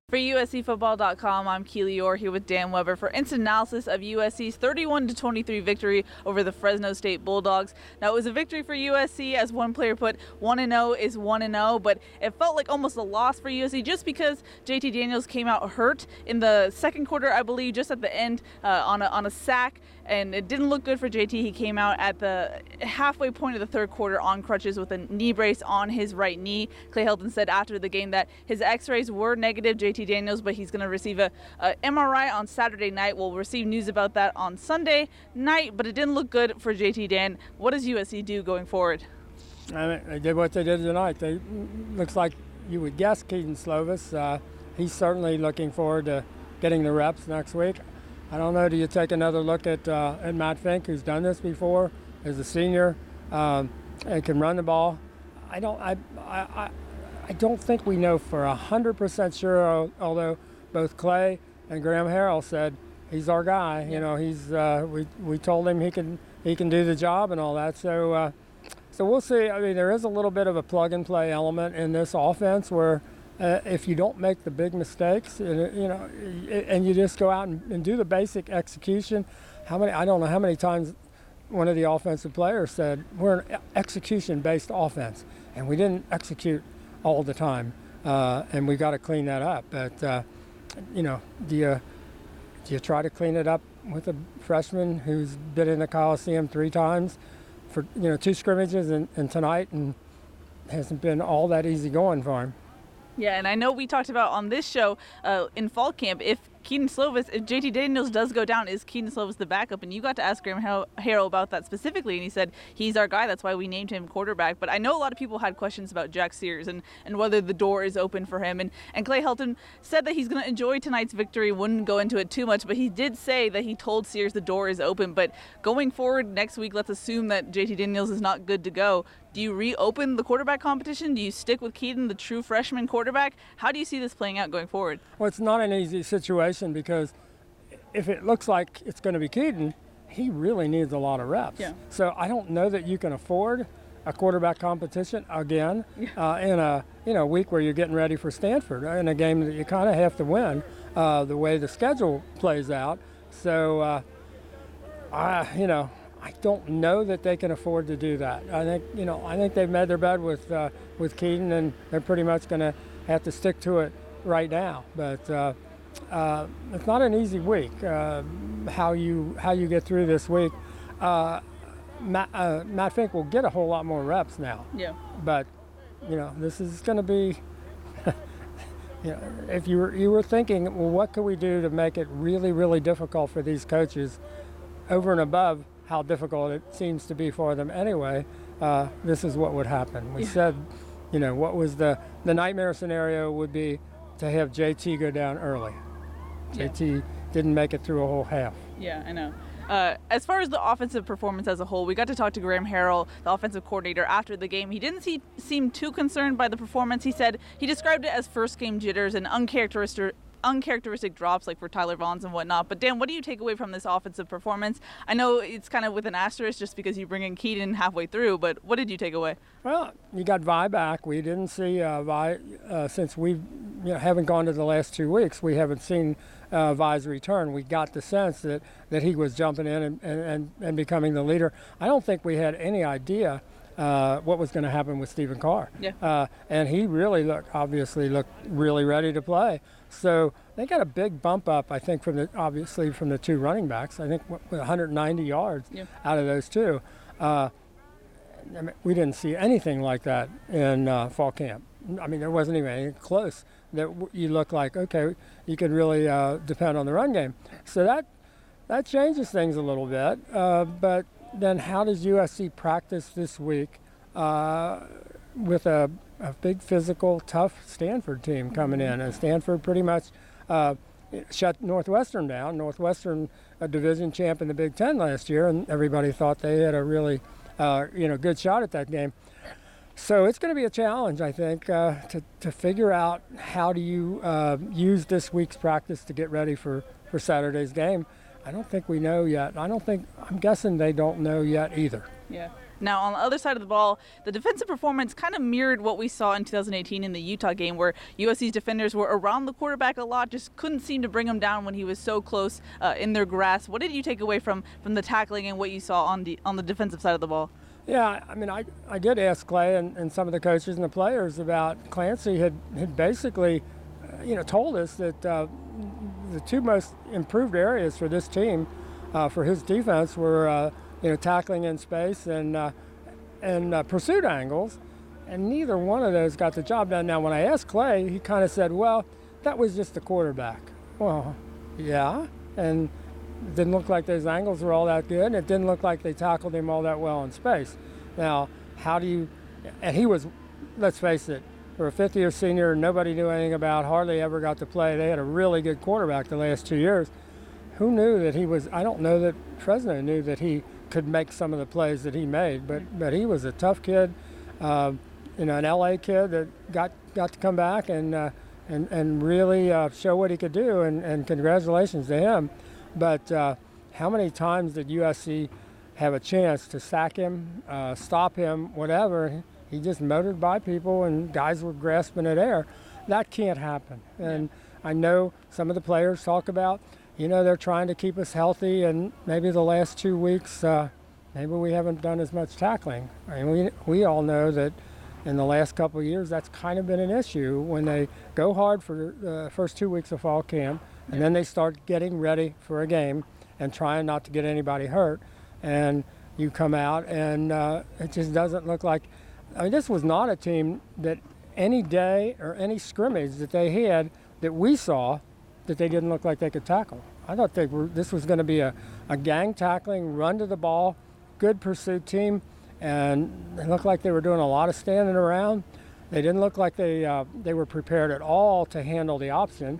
For USCFootball.com, I'm Keely Eure here with Dan Weber for instant analysis of USC's 31-23 victory over the Fresno State Bulldogs. Now, it was a victory for USC, as one player put, 1-0 is 1-0, but it felt like almost a loss for USC just because JT Daniels came out hurt in the second quarter, I believe, just at the end on a sack, and it didn't look good for JT. He came out at the halfway point of the third quarter on crutches with a knee brace on his right knee. Clay Helton said after the game that his x-rays were negative, JT Daniels, but he's going to receive a MRI on Saturday night. We'll receive news about that on Sunday night, but it didn't look good for JT. Dan, what does USC do going forward? I mean, they did what they did tonight. Looks like you would guess Kedon Slovis. He's certainly looking forward to getting the reps next week. I don't know, do you take another look at Matt Fink, who's done this before as a senior and can run the ball? I don't think we know for 100% sure, although both Clay and Graham Harrell said he's our guy. You know, he's we told him he can do the job and all that. So we'll see. I mean, there is a little bit of a plug and play element in this offense where if you don't make the big mistakes, and you just go out and do the basic execution. I don't know how many times one of the offensive players said we're an execution-based offense, and we didn't execute all the time, and we got to clean that up. But do you try to clean it up with a freshman who's been in the Coliseum 3 times for 2 scrimmages and tonight, and hasn't been all that easy going for him? Yeah, and I know we talked about on this show in fall camp, if JT Daniels does go down, is Kedon Slovis the backup? And you got to ask Graham Harrell about that specifically, and he said he's our guy. That's why we named him quarterback. But I know a lot of people had questions about Jack Sears and whether the door is open for him. And Clay Helton said that he's going to enjoy tonight's victory, wouldn't go into it too much, but he did say that he told Sears the door is open. But going forward next week, let's assume that JT Daniels is not good to go. Do you reopen the quarterback competition? Do you stick with Kedon, the true freshman quarterback? How do you see this playing out going forward? Well, it's not an easy situation because if it looks like it's going to be Kedon, he really needs a lot of reps. Yeah. So I don't know that you can afford a quarterback competition again in a week where you're getting ready for Stanford in a game that you kind of have to win the way the schedule plays out. So I don't know that they can afford to do that. I think they've made their bed with Kedon, and they're pretty much going to have to stick to it right now. But it's not an easy week. How you get through this week? Matt Fink will get a whole lot more reps now. Yeah. But this is going to be. If you were thinking, well, what could we do to make it really, really difficult for these coaches, over and above how difficult it seems to be for them anyway, this is what would happen. We said, what was the nightmare scenario would be to have JT go down early. JT didn't make it through a whole half. Yeah, I know. As far as the offensive performance as a whole, we got to talk to Graham Harrell, the offensive coordinator, after the game. He didn't seem too concerned by the performance. He said he described it as first-game jitters and uncharacteristic drops like for Tyler Vaughns and whatnot. But Dan, what do you take away from this offensive performance? I know it's kind of with an asterisk just because you bring in Kedon halfway through, but what did you take away? Well, you got Vi back. We didn't see Vi since we haven't gone to the last 2 weeks. We haven't seen Vi's return. We got the sense that he was jumping in and becoming the leader. I don't think we had any idea what was going to happen with Stephen Carr. Yeah. And he really looked really ready to play. So they got a big bump up, I think, from the 2 running backs. I think 190 yards out of those 2. We didn't see anything like that in fall camp. I mean, there wasn't even anything close that you look like, okay, you could really depend on the run game. So that changes things a little bit. But then how does USC practice this week with a big physical, tough Stanford team coming in? And Stanford pretty much shut Northwestern down. Northwestern, a division champ in the Big Ten last year, and everybody thought they had a really good shot at that game. So it's going to be a challenge, I think, to figure out how do you use this week's practice to get ready for Saturday's game. I don't think we know yet. I'm guessing they don't know yet either. Yeah. Now, on the other side of the ball, the defensive performance kind of mirrored what we saw in 2018 in the Utah game, where USC's defenders were around the quarterback a lot, just couldn't seem to bring him down when he was so close in their grasp. What did you take away from the tackling and what you saw on the defensive side of the ball? Yeah, I mean, I did ask Clay and some of the coaches and the players about Clancy had basically, told us that the two most improved areas for this team, for his defense, were tackling in space and pursuit angles, and neither one of those got the job done. Now, when I asked Clay, he kind of said, well, that was just the quarterback. Well, yeah, and it didn't look like those angles were all that good, and it didn't look like they tackled him all that well in space. Now, and he was, let's face it, for a fifth-year senior, nobody knew anything about, hardly ever got to play. They had a really good quarterback the last 2 years. Who knew that he was, I don't know that Fresno knew that he could make some of the plays that he made, but he was a tough kid, an LA kid that got to come back and really show what he could do, and congratulations to him. But how many times did USC have a chance to sack him, stop him, whatever? He just motored by people and guys were grasping at air. That can't happen. And I know some of the players talk about, they're trying to keep us healthy, and maybe the last 2 weeks, maybe we haven't done as much tackling. I mean, we all know that in the last couple of years, that's kind of been an issue when they go hard for the first 2 weeks of fall camp, and then they start getting ready for a game and trying not to get anybody hurt. And you come out, and it just doesn't look like, this was not a team that any day or any scrimmage that they had that we saw that they didn't look like they could tackle. I thought this was going to be a gang tackling, run to the ball, good pursuit team, and they looked like they were doing a lot of standing around. They didn't look like they were prepared at all to handle the option.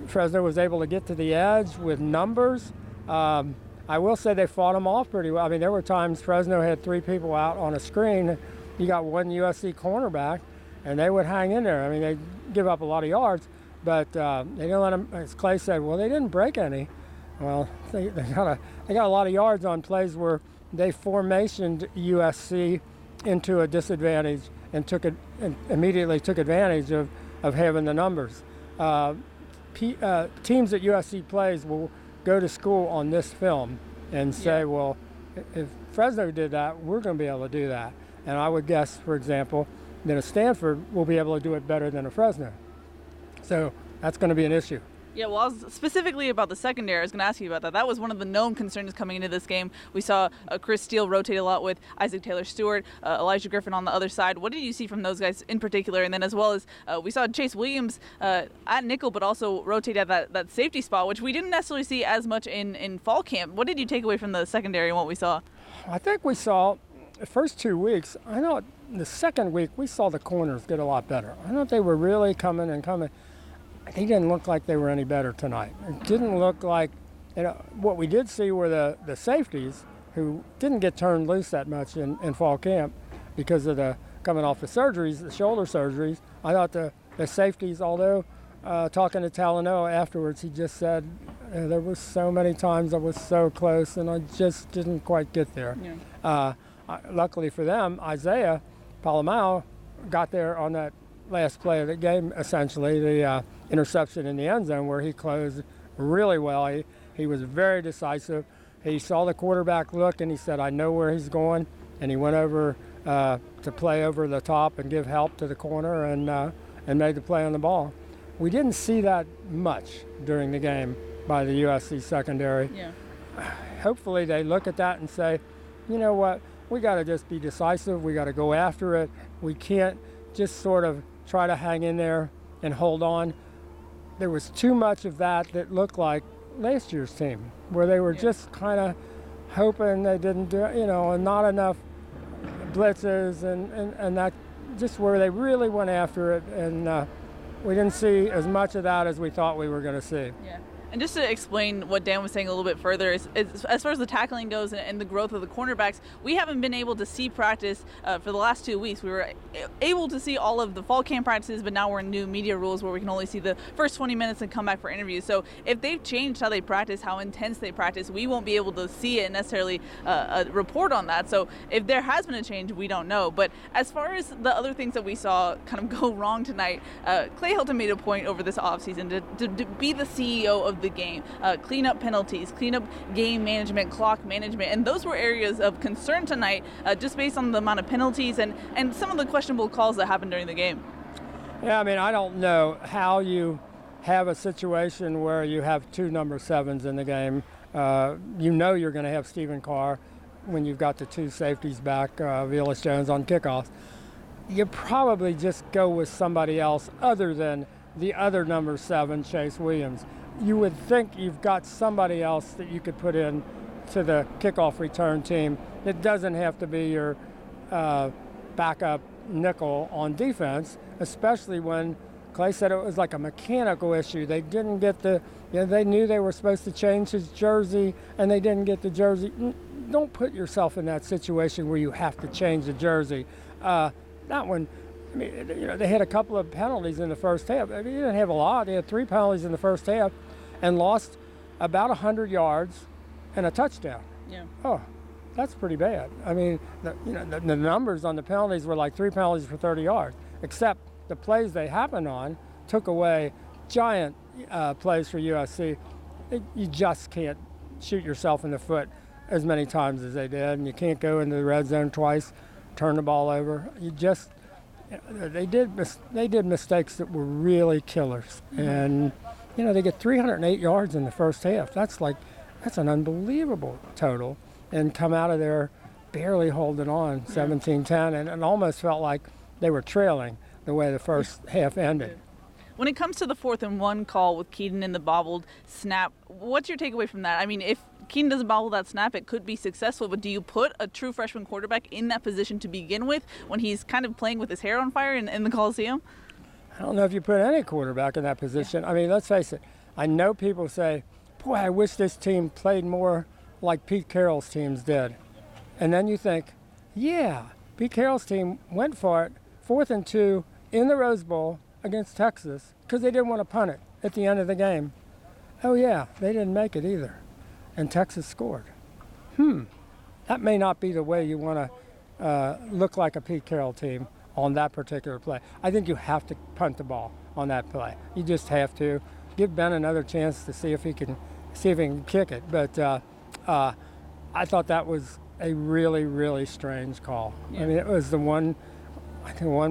Fresno was able to get to the edge with numbers. I will say they fought them off pretty well. I mean, there were times Fresno had 3 people out on a screen. You got one USC cornerback, and they would hang in there. I mean, they give up a lot of yards, but they didn't let them, as Clay said, well, they didn't break any. Well, they got a lot of yards on plays where they formationed USC into a disadvantage and immediately took advantage of having the numbers. Teams that USC plays will go to school on this film and say, well, if Fresno did that, we're going to be able to do that. And I would guess, for example, that a Stanford will be able to do it better than a Fresno. So that's going to be an issue. Yeah, well, I was specifically about the secondary. I was going to ask you about that. That was one of the known concerns coming into this game. We saw Chris Steele rotate a lot with Isaac Taylor-Stewart, Elijah Griffin on the other side. What did you see from those guys in particular? And then as well as we saw Chase Williams at nickel, but also rotate at that safety spot, which we didn't necessarily see as much in fall camp. What did you take away from the secondary and what we saw? I think we saw the first 2 weeks. I know the second week we saw the corners get a lot better. I thought they were really coming. They didn't look like they were any better tonight. It didn't look like, what we did see were the safeties who didn't get turned loose that much in fall camp because of the coming off the surgeries, the shoulder surgeries. I thought the safeties, although talking to Talanoa afterwards, he just said, there were so many times I was so close and I just didn't quite get there. Yeah. Luckily for them, Isaiah Palomao got there on that last play of the game, essentially, the interception in the end zone where he closed really well. He was very decisive. He saw the quarterback look and he said, I know where he's going. And he went over to play over the top and give help to the corner and made the play on the ball. We didn't see that much during the game by the USC secondary. Yeah. Hopefully they look at that and say, you know what, we got to just be decisive. We got to go after it. We can't just sort of try to hang in there and hold on. There was too much of that looked like last year's team, where they were just kind of hoping they didn't do, and not enough blitzes and that, just where they really went after it. And we didn't see as much of that as we thought we were going to see. Yeah. And just to explain what Dan was saying a little bit further, as far as the tackling goes and the growth of the cornerbacks, we haven't been able to see practice for the last 2 weeks. We were able to see all of the fall camp practices, but now we're in new media rules where we can only see the first 20 minutes and come back for interviews. So if they've changed how they practice, how intense they practice, we won't be able to see it and necessarily report on that. So if there has been a change, we don't know. But as far as the other things that we saw kind of go wrong tonight, Clay Helton made a point over this offseason to be the CEO of the game, clean up penalties, clean up game management, clock management, and those were areas of concern tonight, just based on the amount of penalties and some of the questionable calls that happened during the game. Yeah, I mean, I don't know how you have a situation where you have 2 number 7s in the game. You know you're going to have Stephen Carr when you've got the 2 safeties back, Velus Jones on kickoffs. You probably just go with somebody else other than the other number 7, Chase Williams. You would think you've got somebody else that you could put in to the kickoff return team that doesn't have to be your backup nickel on defense, especially when Clay said it was like a mechanical issue. They didn't get they knew they were supposed to change his jersey and they didn't get the jersey. Don't put yourself in that situation where you have to change the jersey. That one, I mean, they had a couple of penalties in the first half. I mean, they didn't have a lot. They had 3 penalties in the first half and lost about 100 yards and a touchdown. Yeah. Oh, that's pretty bad. I mean, the numbers on the penalties were like 3 penalties for 30 yards, except the plays they happened on took away giant plays for USC. You just can't shoot yourself in the foot as many times as they did, and you can't go into the red zone twice, turn the ball over. They did mistakes that were really killers, and they get 308 yards in the first half. That's an unbelievable total, and come out of there barely holding on 17-10, and it almost felt like they were trailing the way the first half ended. When it comes to the 4th and 1 call with Keaton in the bobbled snap, what's your takeaway from that? I mean, if Keaton doesn't bobble that snap, it could be successful, but do you put a true freshman quarterback in that position to begin with when he's kind of playing with his hair on fire in the Coliseum? I don't know if you put any quarterback in that position. I mean, let's face it. I know people say, boy, I wish this team played more like Pete Carroll's teams did. And then you think, yeah, Pete Carroll's team went for it, 4th and 2 in the Rose Bowl against Texas because they didn't want to punt it at the end of the game. Oh, yeah, they didn't make it either. And Texas scored. That may not be the way you want to look like a Pete Carroll team on that particular play. I think you have to punt the ball on that play. You just have to. Give Ben another chance to see if he can kick it. But I thought that was a really, really strange call. Yeah. I mean, it was the one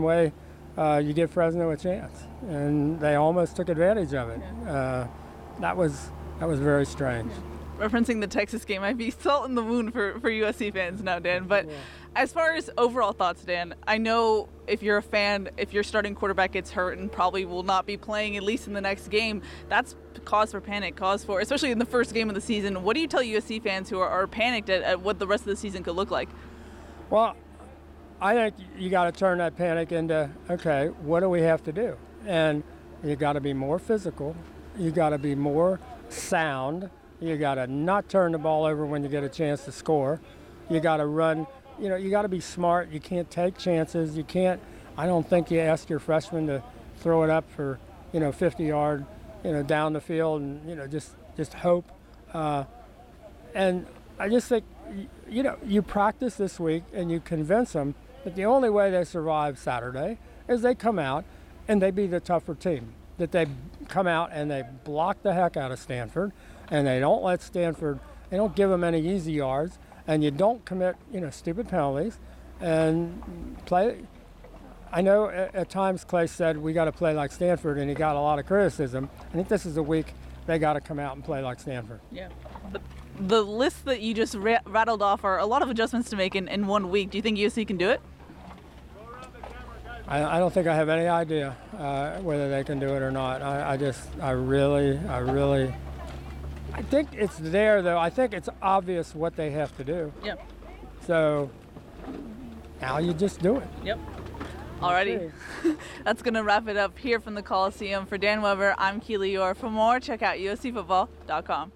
way you give Fresno a chance, and they almost took advantage of it. Yeah. That was very strange. Yeah. Referencing the Texas game might be salt in the wound for USC fans now, Dan. But as far as overall thoughts, Dan, I know if you're a fan, if your starting quarterback gets hurt and probably will not be playing at least in the next game, that's cause for panic, especially in the first game of the season. What do you tell USC fans who are panicked at what the rest of the season could look like? Well, I think you got to turn that panic into, okay, what do we have to do? And you got to be more physical. You got to be more sound. You got to not turn the ball over when you get a chance to score. You got to run. You got to be smart. You can't take chances. I don't think you ask your freshmen to throw it up for, 50-yard, down the field and, just hope. And I just think, you practice this week and you convince them that the only way they survive Saturday is they come out and they be the tougher team, that they come out and they block the heck out of Stanford and they don't let Stanford, they don't give them any easy yards, and you don't commit, stupid penalties and play. I know at times Clay said we got to play like Stanford, and he got a lot of criticism. I think this is a week they got to come out and play like Stanford. Yeah. But the list that you just rattled off are a lot of adjustments to make in 1 week. Do you think USC can do it? I don't think I have any idea whether they can do it or not. I think it's there, though. I think it's obvious what they have to do. Yep. So now you just do it. Yep. Alrighty. That's going to wrap it up here from the Coliseum. For Dan Weber, I'm Keely Eure. For more, check out uscfootball.com.